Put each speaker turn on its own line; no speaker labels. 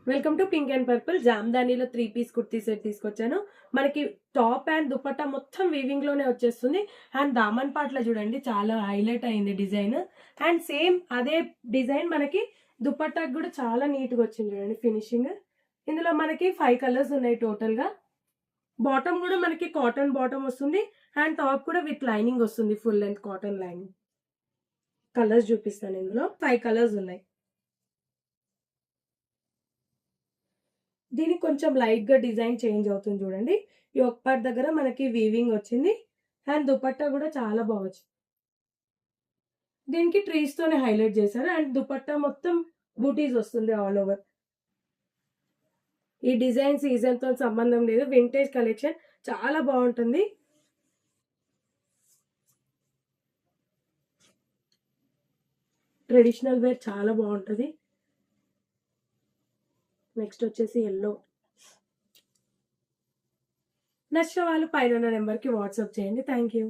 Welcome to pink and purple. జామ్దానీలో 3 piece kurti set తీసుకొచ్చాను. మనకి టాప్ అండ్ దుపట్టా మొత్తం వీవింగ్ లోనే వచ్చేస్తుంది. అండ్ దామన్ పార్ట్ లో చూడండి చాలా హైలైట్ అయింది డిజైన్. అండ్ సేమ్ అదే డిజైన్ మనకి దుపట్టాకి కూడా చాలా నీట్ గా వచ్చింది చూడండి ఫినిషింగ్. ఇందులో మనకి 5 కలర్స్ ఉన్నాయి టోటల్ గా. బాటమ్ కూడా మనకి కాటన్ బాటమ్ వస్తుంది. అండ్ టాప్ కూడా విత్ లైనింగ్ వస్తుంది, full length cotton lining. Colours చూపిస్తాను. ఇందులో 5 కలర్స్ ఉన్నాయి. దీనికి కొంచెం లైట్ గా డిజైన్ చేంజ్ అవుతుంది చూడండి. ఈ ఒక పార్ట్ దగ్గర మనకి వీవింగ్ వచ్చింది. అండ్ దుపట్టా కూడా చాలా బాగుంది. దీనికి ట్రీస్ తోనే హైలైట్ చేశారు. అండ్ దుపట్టా మొత్తం బూటీస్ వస్తుంది ఆల్ ఓవర్. ఈ డిజైన్ సీజన్ తో సంబంధం లేదు, వింటేజ్ కలెక్షన్ చాలా బాగుంటుంది. ట్రెడిషనల్ వేర్ చాలా బాగుంటుంది. నెక్స్ట్ వచ్చేసి ఎల్లో. నచ్చిన వాళ్ళు పైన నెంబర్కి వాట్సాప్ చేయండి. Thank you.